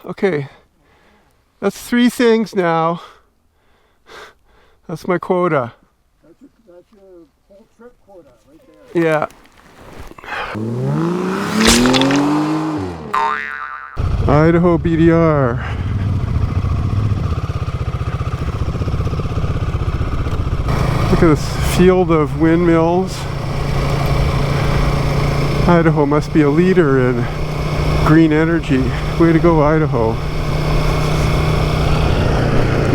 Okay, that's 3 things now. That's my quota. That's your whole trip quota right there. Yeah. Idaho BDR. Look at this field of windmills. Idaho must be a leader in green energy. Way to go, Idaho.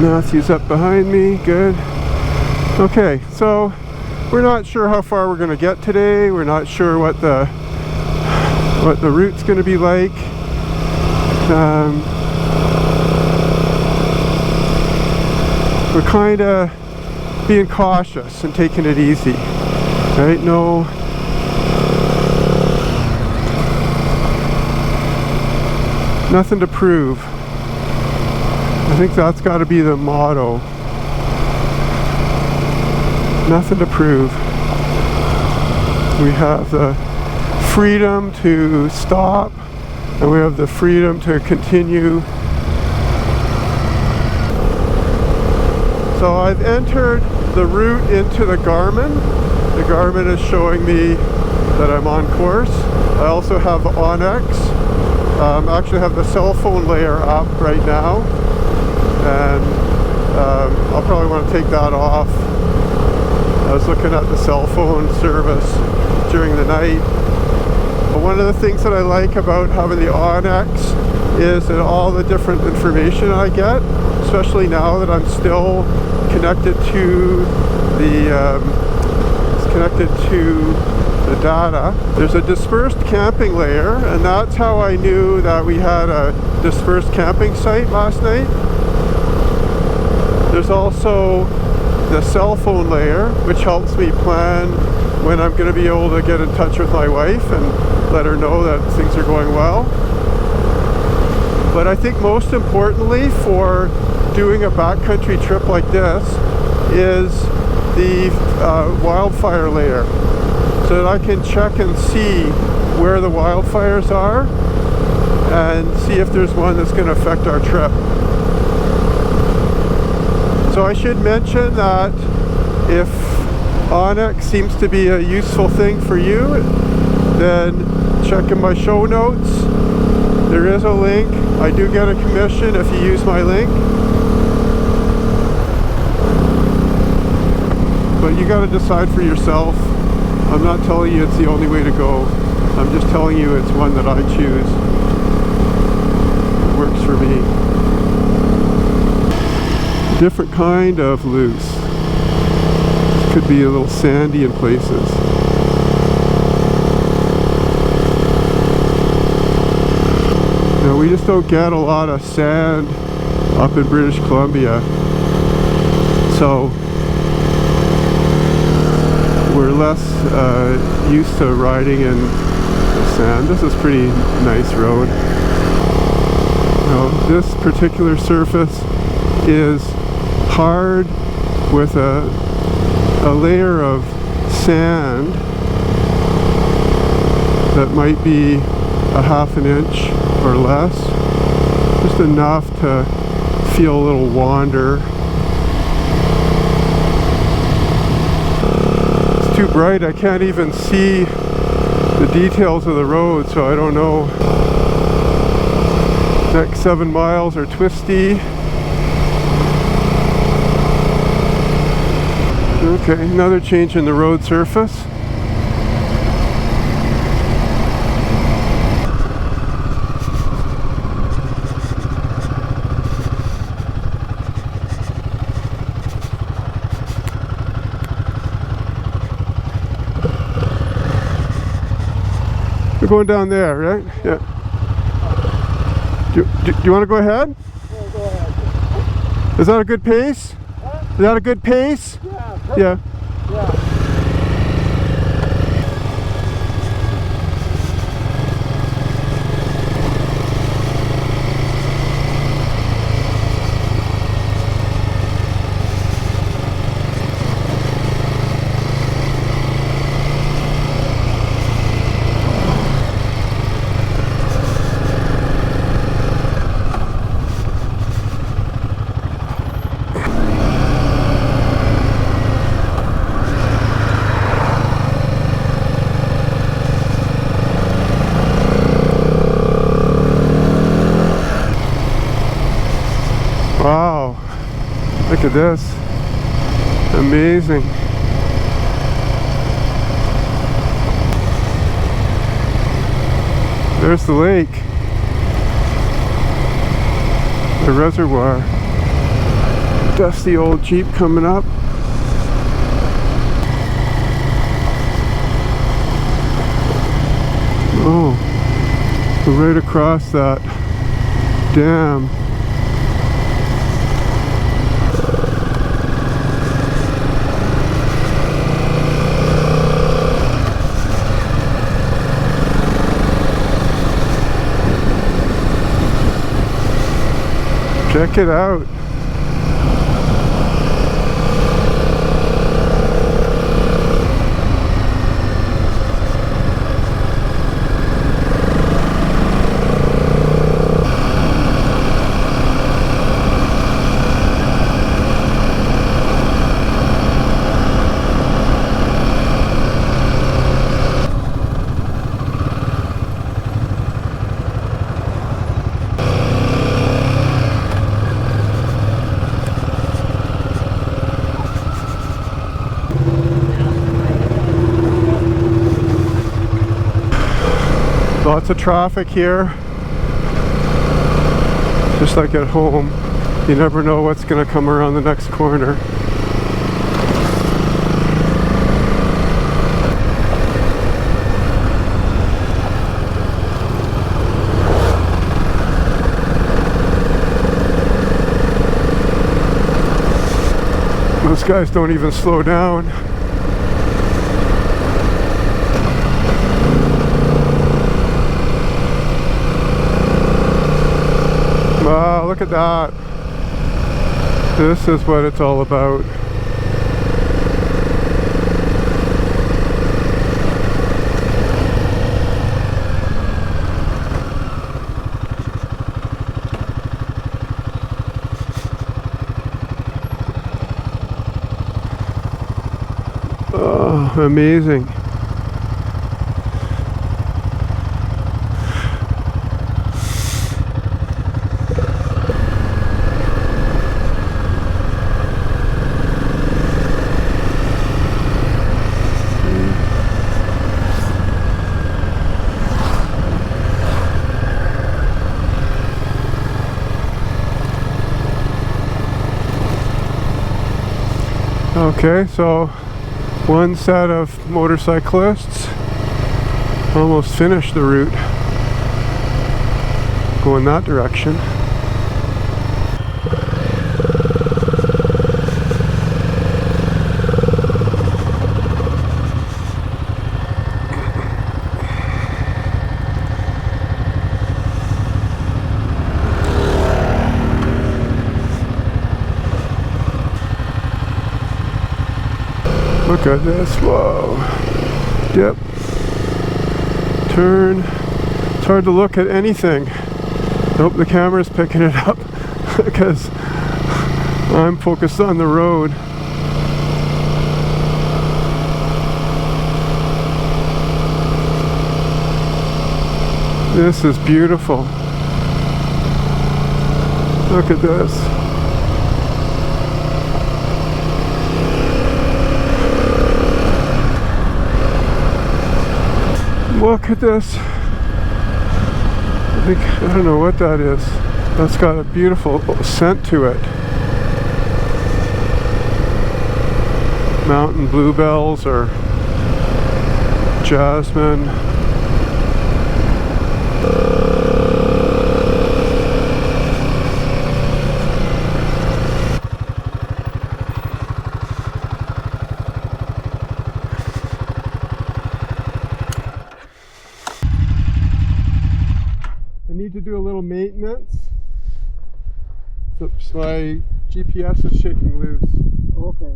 Matthew's up behind me. Good. Okay, so we're not sure how far we're going to get today. We're not sure what the route's going to be like. We're kind of being cautious and taking it easy, right? No, nothing to prove. I think that's got to be the motto. Nothing to prove. We have the freedom to stop, and we have the freedom to continue. So I've entered the route into the Garmin. The Garmin is showing me that I'm on course. I also have Onyx. Actually have the cell phone layer up right now, and I'll probably want to take that off. I was looking at the cell phone service during the night. But one of the things that I like about having the Onyx is that all the different information I get, especially now that I'm still connected to the data. There's a dispersed camping layer, and that's how I knew that we had a dispersed camping site last night. There's also the cell phone layer, which helps me plan when I'm going to be able to get in touch with my wife and let her know that things are going well. But I think most importantly for doing a backcountry trip like this is the wildfire layer, so that I can check and see where the wildfires are and see if there's one that's going to affect our trip. So I should mention that if Onyx seems to be a useful thing for you, then check in my show notes. There is a link. I do get a commission if you use my link. But you got to decide for yourself. I'm not telling you it's the only way to go. I'm just telling you it's one that I choose. It works for me. Different kind of loose. This could be a little sandy in places. Now we just don't get a lot of sand up in British Columbia, so we're less used to riding in the sand. This is pretty nice road. Now this particular surface is hard with a layer of sand that might be a half an inch or less, just enough to feel a little wander. It's too bright, I can't even see the details of the road, so I don't know. Next 7 miles are twisty. Okay, another change in the road surface. We're going down there, right? Yeah. Do you want to go ahead? Yeah, go ahead. Is that a good pace? Huh? Is that a good pace? Yeah. Yeah. Yeah. Look at this. Amazing. There's the lake. The reservoir. Dusty old Jeep coming up. Oh, we're right across that dam. Check it out. Lots of traffic here. Just like at home, you never know what's going to come around the next corner. Those guys don't even slow down. Wow, look at that. This is what it's all about. Oh, amazing. Okay, so one set of motorcyclists almost finished the route going that direction. Look at this, whoa. Dip. Turn. It's hard to look at anything. Nope, the camera's picking it up because I'm focused on the road. This is beautiful. Look at this. Look at this. I don't know what that is. That's got a beautiful scent to it. Mountain bluebells or jasmine. To do a little maintenance. Oops, my GPS is shaking loose. Okay.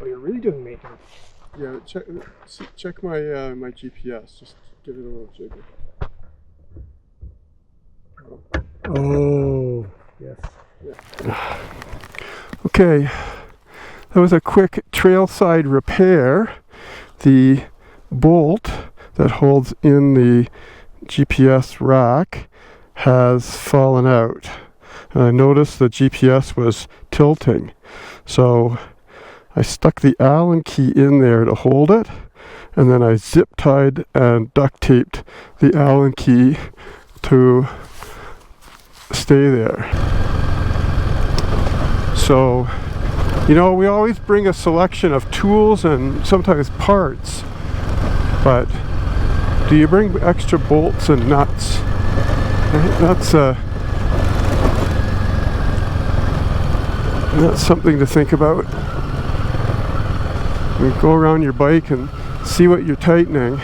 Oh, you're really doing maintenance. Yeah, check my my GPS. Just give it a little jiggle. Oh, yes. Yeah. Okay, that was a quick trailside repair. The bolt that holds in the GPS rack has fallen out. and I noticed the GPS was tilting. So I stuck the Allen key in there to hold it, and then I zip tied and duct taped the Allen key to stay there. So, you know, we always bring a selection of tools and sometimes parts, but do you bring extra bolts and nuts? That's something to think about. You go around your bike and see what you're tightening,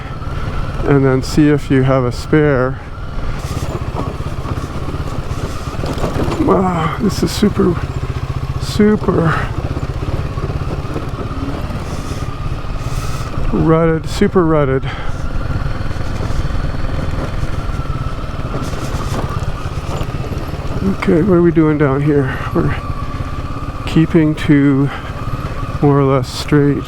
and then see if you have a spare. Wow, this is super rutted, super rutted. Okay, what are we doing down here? We're keeping to more or less straight.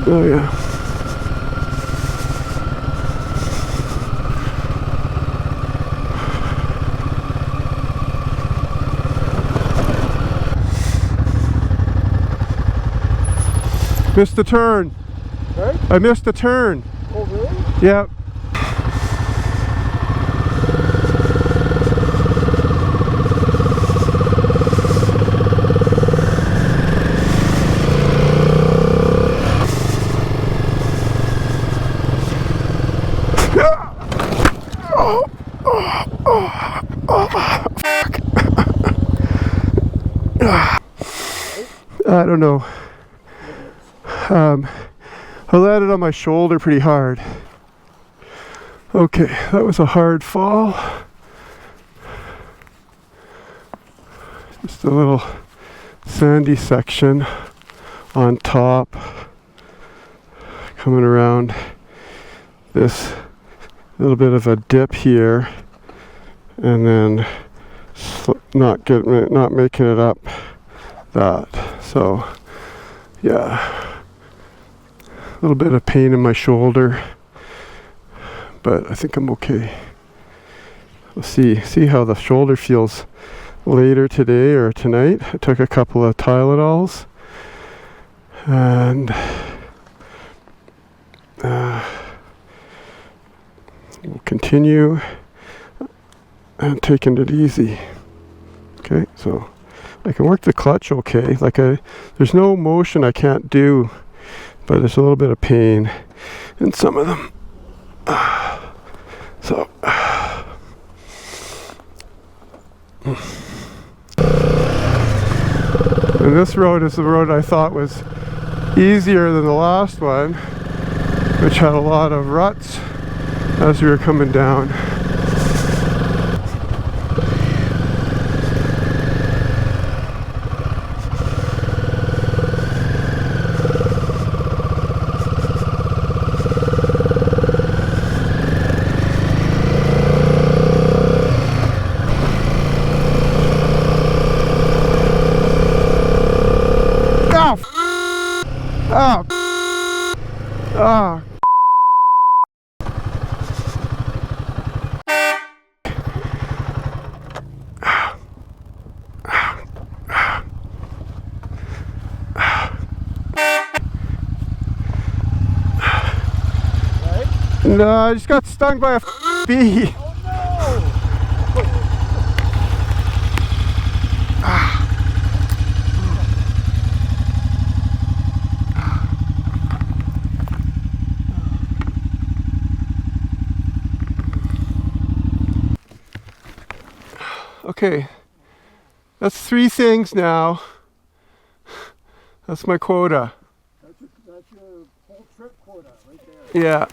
Oh yeah. Missed the turn. Right? I missed the turn. Oh, really? Yep. I don't know. I landed on my shoulder pretty hard. Okay, that was a hard fall. Just a little sandy section on top, coming around this little bit of a dip here, and then not making it up that. So yeah, a little bit of pain in my shoulder, but I think I'm okay. We'll see how the shoulder feels later today or tonight. I took a couple of Tylenols, and we'll continue and taking it easy. Okay, so I can work the clutch okay. There's no motion I can't do, but there's a little bit of pain in some of them. So and this road is the road I thought was easier than the last one, which had a lot of ruts as we were coming down. Oh. Oh. No, I just got stung by a bee. Okay, that's 3 things now. That's my quota. That's your whole trip quota right there. Yeah.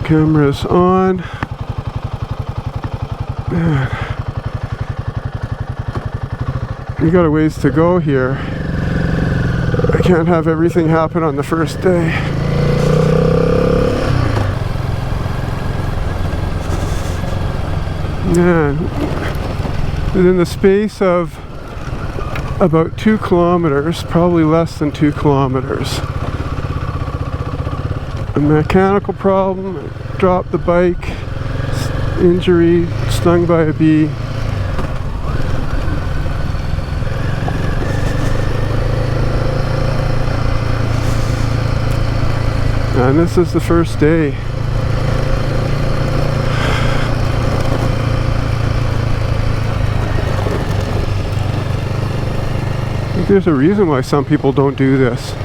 Camera's on. Man. We got a ways to go here. I can't have everything happen on the first day. Man, within the space of about 2 kilometers, probably less than 2 kilometers, A mechanical problem, dropped the bike, injury, stung by a bee. And this is the first day. I think there's a reason why some people don't do this.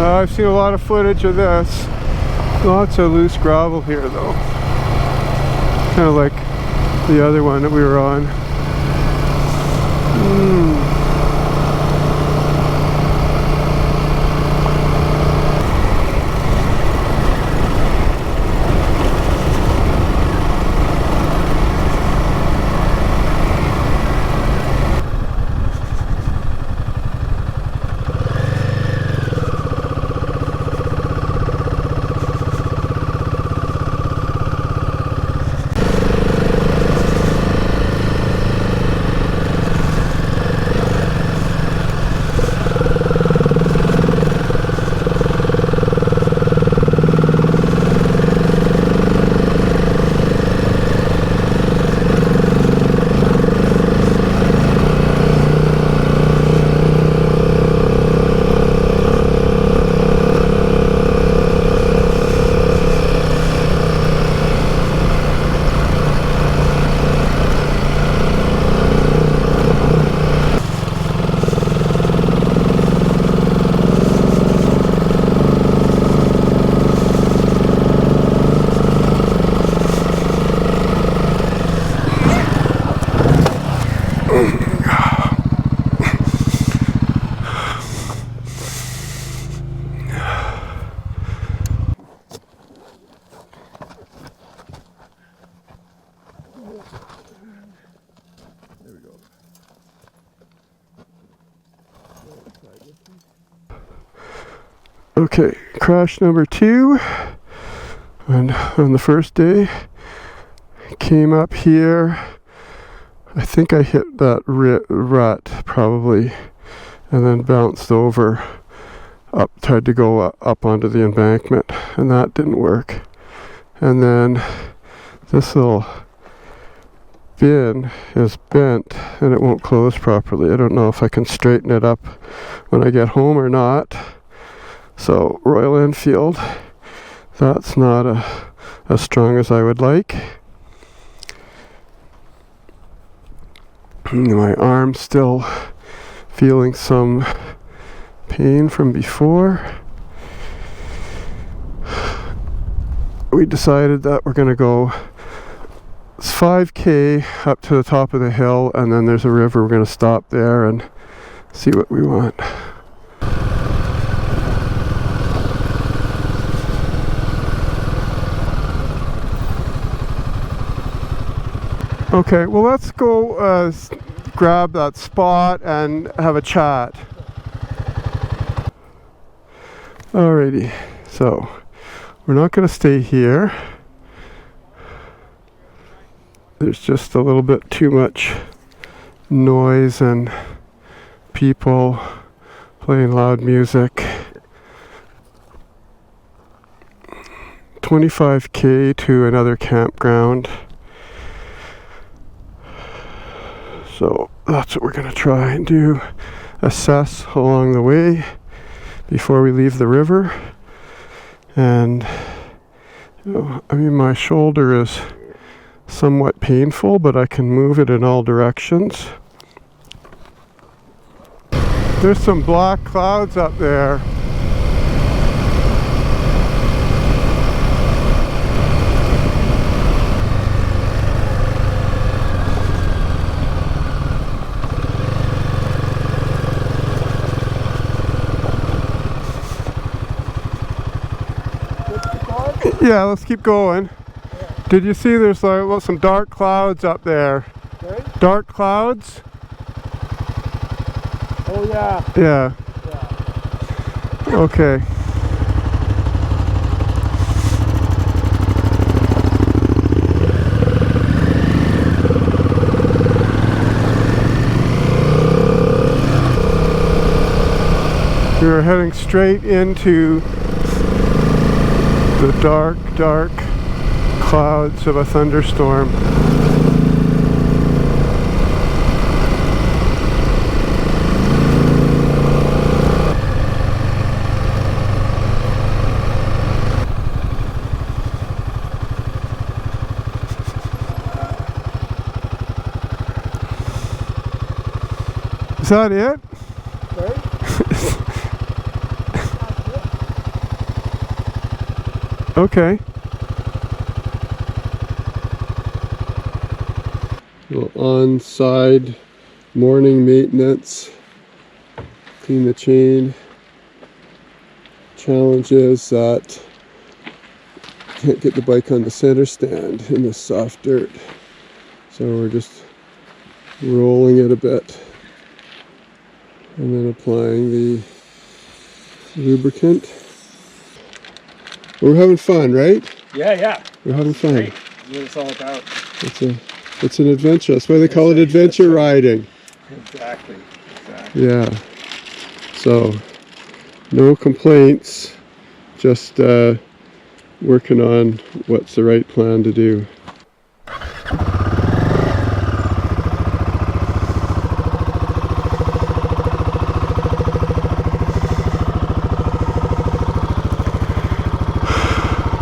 I've seen a lot of footage of this. Lots of loose gravel here though. Kind of like the other one that we were on. Okay, crash number 2. And on the first day, came up here. I think I hit that rut probably, and then bounced over, tried to go up onto the embankment, and that didn't work. And then this little bin is bent and it won't close properly. I don't know if I can straighten it up when I get home or not. So Royal Enfield, that's not as strong as I would like. My arm's still feeling some pain from before. We decided that we're going to go 5k up to the top of the hill, and then there's a river. We're going to stop there and see what we want. Okay, well, let's go grab that spot and have a chat. Alrighty, so we're not going to stay here. There's just a little bit too much noise and people playing loud music. 25k to another campground. So that's what we're going to try and do. Assess along the way before we leave the river. And I mean, my shoulder is somewhat painful, but I can move it in all directions. There's some black clouds up there. Yeah, let's keep going. Did you see there's like some dark clouds up there? Sorry? Dark clouds? Oh yeah. Yeah. Okay. We are heading straight into the dark, dark clouds of a thunderstorm. Is that it? Sorry? Okay. Little on-side morning maintenance. Clean the chain. Challenge is that can't get the bike on the center stand in this soft dirt. So we're just rolling it a bit. And then applying the lubricant. We're having fun, right? Yeah. We're having fun. Great. That's what it's all about. It's an adventure. That's why they call it adventure riding. Exactly. Yeah. So, no complaints. Just working on what's the right plan to do.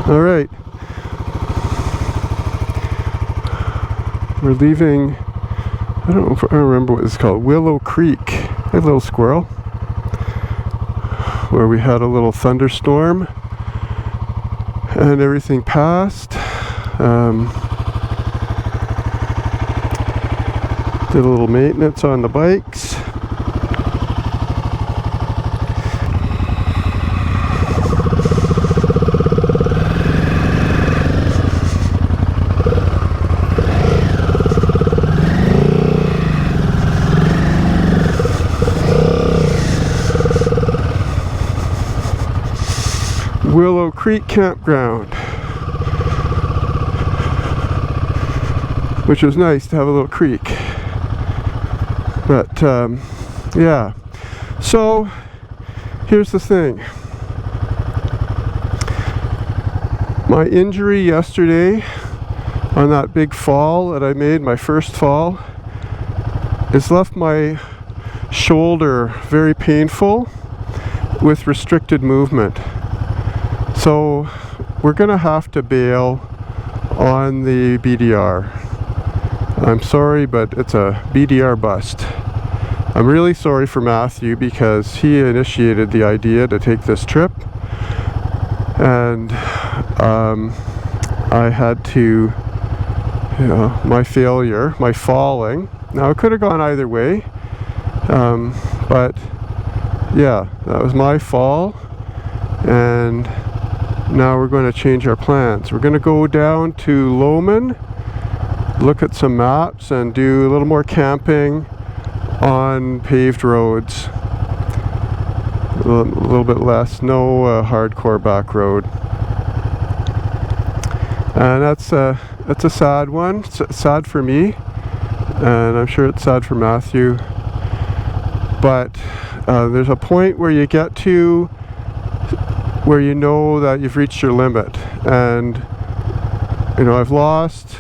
All right, we're leaving, I don't remember what it's called, Willow Creek, a little squirrel, where we had a little thunderstorm and everything passed. Did a little maintenance on the bikes. Willow Creek Campground, which was nice to have a little creek. But yeah, so here's the thing. My injury yesterday on that big fall that I made, my first fall, has left my shoulder very painful with restricted movement. So we're gonna have to bail on the BDR. I'm sorry, but it's a BDR bust. I'm really sorry for Matthew because he initiated the idea to take this trip, and I had to, my failure, my falling. Now it could have gone either way, but yeah, that was my fall, and now we're going to change our plans. We're going to go down to Lowman, look at some maps, and do a little more camping on paved roads. A little bit less, no hardcore back road. And that's a sad one. It's sad for me, and I'm sure it's sad for Matthew. But there's a point where you get to where you know that you've reached your limit, and I've lost,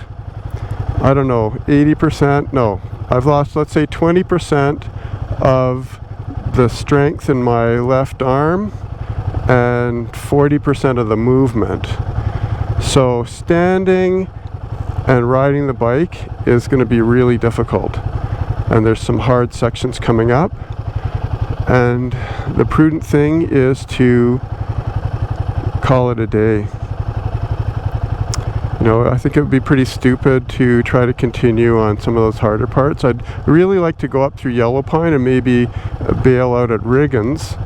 I don't know, 80%, no, I've lost, let's say 20% of the strength in my left arm and 40% of the movement. So standing and riding the bike is going to be really difficult, and there's some hard sections coming up, and the prudent thing is to call it a day. I think it would be pretty stupid to try to continue on some of those harder parts. I'd really like to go up through Yellow Pine and maybe bail out at Riggins,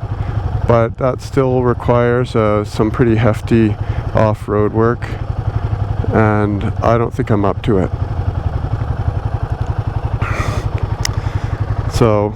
but that still requires some pretty hefty off-road work, and I don't think I'm up to it. So